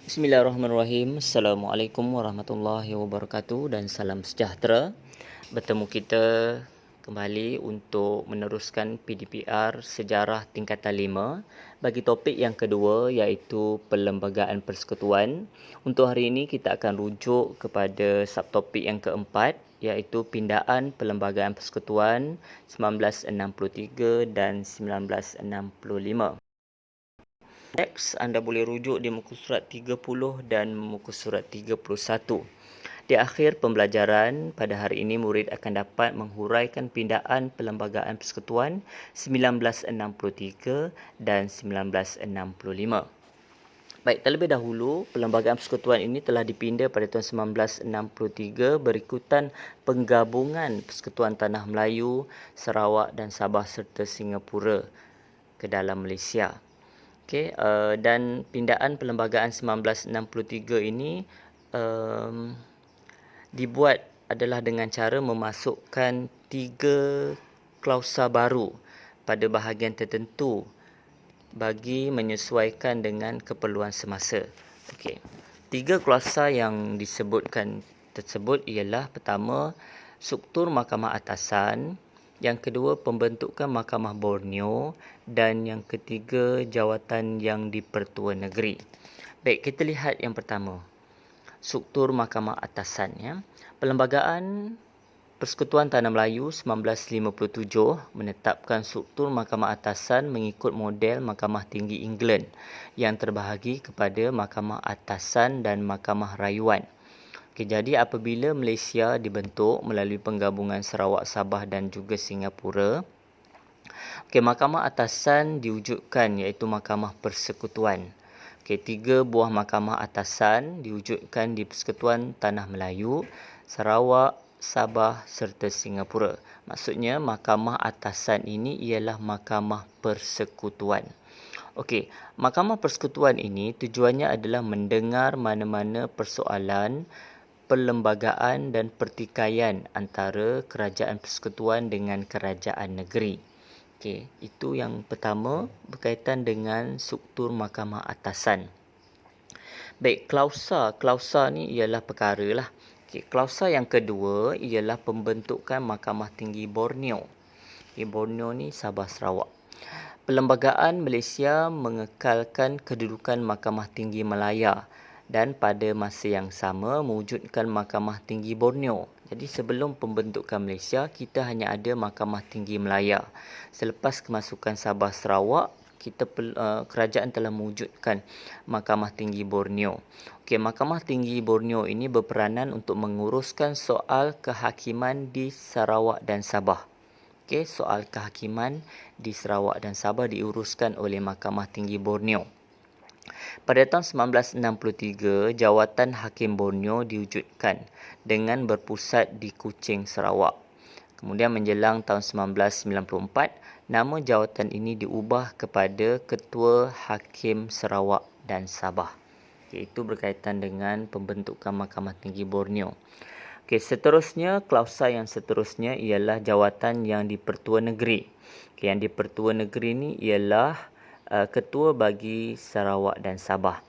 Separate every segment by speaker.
Speaker 1: Bismillahirrahmanirrahim. Assalamualaikum warahmatullahi wabarakatuh dan salam sejahtera. Bertemu kita kembali untuk meneruskan PDPR Sejarah Tingkatan 5 bagi topik yang kedua iaitu Perlembagaan Persekutuan. Untuk hari ini kita akan rujuk kepada subtopik yang keempat iaitu Pindaan Perlembagaan Persekutuan 1963 dan 1965. Teks anda boleh rujuk di muka surat 30 dan muka surat 31. Di akhir pembelajaran pada hari ini murid akan dapat menghuraikan pindaan Perlembagaan Persekutuan 1963 dan 1965. Baik, terlebih dahulu Perlembagaan Persekutuan ini telah dipinda pada tahun 1963 berikutan penggabungan Persekutuan Tanah Melayu, Sarawak dan Sabah serta Singapura ke dalam Malaysia. Dan pindaan Perlembagaan 1963 ini dibuat adalah dengan cara memasukkan 3 klausa baru pada bahagian tertentu bagi menyesuaikan dengan keperluan semasa. 3 klausa yang disebutkan tersebut ialah pertama, struktur Mahkamah Atasan, yang kedua, pembentukan Mahkamah Borneo dan yang ketiga, jawatan yang di-Pertua Negeri. Baik, kita lihat yang pertama. Struktur Mahkamah Atasan. Perlembagaan Persekutuan Tanah Melayu 1957 menetapkan struktur Mahkamah Atasan mengikut model Mahkamah Tinggi England yang terbahagi kepada Mahkamah Atasan dan Mahkamah Rayuan. Jadi apabila Malaysia dibentuk melalui penggabungan Sarawak, Sabah dan juga Singapura, Mahkamah Atasan diwujudkan iaitu Mahkamah Persekutuan. 3 buah Mahkamah Atasan diwujudkan di Persekutuan Tanah Melayu, Sarawak, Sabah serta Singapura. Maksudnya Mahkamah Atasan ini ialah Mahkamah Persekutuan. Mahkamah Persekutuan ini tujuannya adalah mendengar mana-mana persoalan perlembagaan dan pertikaian antara kerajaan persekutuan dengan kerajaan negeri. Itu yang pertama berkaitan dengan struktur Mahkamah Atasan. Baik, klausa ni ialah perkara lah. Klausa yang kedua ialah pembentukan Mahkamah Tinggi Borneo. Borneo ni Sabah Sarawak. Perlembagaan Malaysia mengekalkan kedudukan Mahkamah Tinggi Malaya dan pada masa yang sama mewujudkan Mahkamah Tinggi Borneo. Jadi sebelum pembentukan Malaysia, kita hanya ada Mahkamah Tinggi Malaya. Selepas kemasukan Sabah Sarawak, kerajaan telah mewujudkan Mahkamah Tinggi Borneo. Mahkamah Tinggi Borneo ini berperanan untuk menguruskan soal kehakiman di Sarawak dan Sabah. Soal kehakiman di Sarawak dan Sabah diuruskan oleh Mahkamah Tinggi Borneo. Pada tahun 1963, Jawatan Hakim Borneo diwujudkan dengan berpusat di Kuching, Sarawak. Kemudian menjelang tahun 1994, nama jawatan ini diubah kepada Ketua Hakim Sarawak dan Sabah. Itu berkaitan dengan pembentukan Mahkamah Tinggi Borneo. Seterusnya, klausa yang seterusnya ialah jawatan yang di-Pertua Negeri. Yang di-Pertua Negeri ni ialah ketua bagi Sarawak dan Sabah.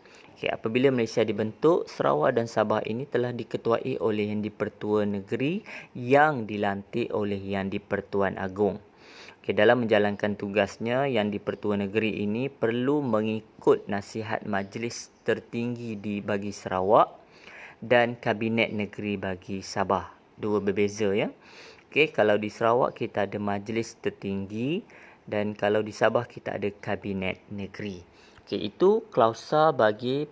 Speaker 1: Apabila Malaysia dibentuk, Sarawak dan Sabah ini telah diketuai oleh Yang di-Pertua Negeri yang dilantik oleh Yang di-Pertuan Agong. Dalam menjalankan tugasnya, Yang di-Pertua Negeri ini perlu mengikut nasihat Majlis Tertinggi bagi Sarawak dan Kabinet Negeri bagi Sabah. Dua berbeza kalau di Sarawak kita ada Majlis Tertinggi dan kalau di Sabah kita ada Kabinet Negeri. Itu klausa bagi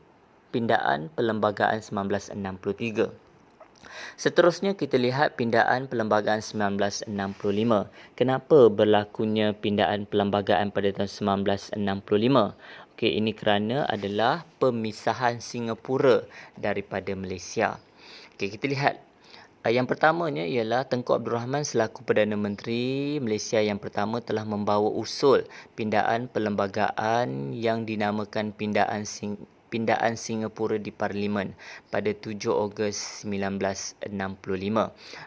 Speaker 1: pindaan Perlembagaan 1963. Seterusnya kita lihat pindaan Perlembagaan 1965. Kenapa berlakunya pindaan perlembagaan pada tahun 1965? Ini kerana adalah pemisahan Singapura daripada Malaysia. Kita lihat. Yang pertamanya ialah Tengku Abdul Rahman selaku Perdana Menteri Malaysia yang pertama telah membawa usul pindaan perlembagaan yang dinamakan Pindaan Singapura di Parlimen pada 7 Ogos 1965.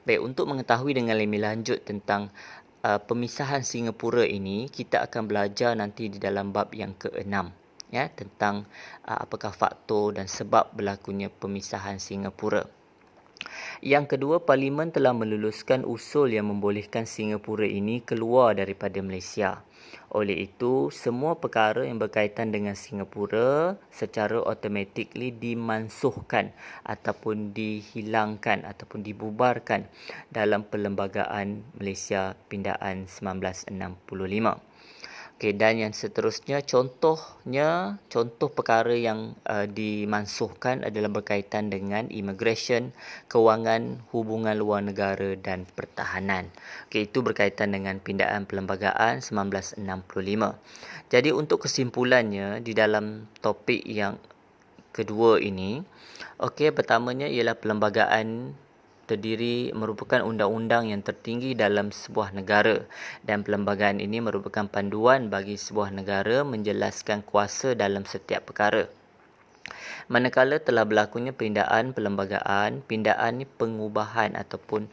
Speaker 1: Baik, untuk mengetahui dengan lebih lanjut tentang pemisahan Singapura ini, kita akan belajar nanti di dalam bab yang ke-6. ya, tentang apakah faktor dan sebab berlakunya pemisahan Singapura. Yang kedua, Parlimen telah meluluskan usul yang membolehkan Singapura ini keluar daripada Malaysia. Oleh itu, semua perkara yang berkaitan dengan Singapura secara automatically dimansuhkan ataupun dihilangkan ataupun dibubarkan dalam Perlembagaan Malaysia Pindaan 1965. Okey, dan yang seterusnya, contoh perkara yang dimansuhkan adalah berkaitan dengan immigration, kewangan, hubungan luar negara dan pertahanan. Okey, itu berkaitan dengan pindaan perlembagaan 1965. Jadi untuk kesimpulannya di dalam topik yang kedua ini, okey, pertamanya ialah perlembagaan merupakan undang-undang yang tertinggi dalam sebuah negara, dan perlembagaan ini merupakan panduan bagi sebuah negara menjelaskan kuasa dalam setiap perkara. Manakala telah berlakunya pindaan perlembagaan, pindaan ni pengubahan ataupun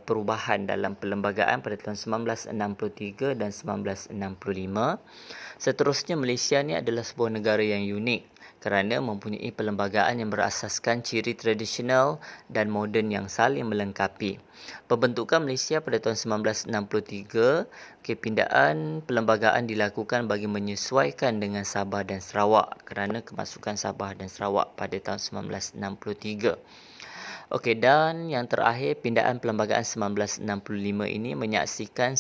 Speaker 1: perubahan dalam perlembagaan pada tahun 1963 dan 1965. Seterusnya, Malaysia ni adalah sebuah negara yang unik kerana mempunyai perlembagaan yang berasaskan ciri tradisional dan moden yang saling melengkapi. Pembentukan Malaysia pada tahun 1963, pindaan perlembagaan dilakukan bagi menyesuaikan dengan Sabah dan Sarawak kerana kemasukan Sabah dan Sarawak pada tahun 1963. Okey, dan yang terakhir, pindaan perlembagaan 1965 ini menyaksikan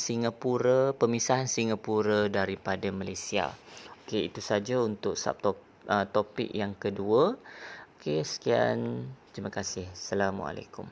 Speaker 1: pemisahan Singapura daripada Malaysia. Okey, itu saja untuk topik yang kedua. Okey, sekian. Terima kasih. Assalamualaikum.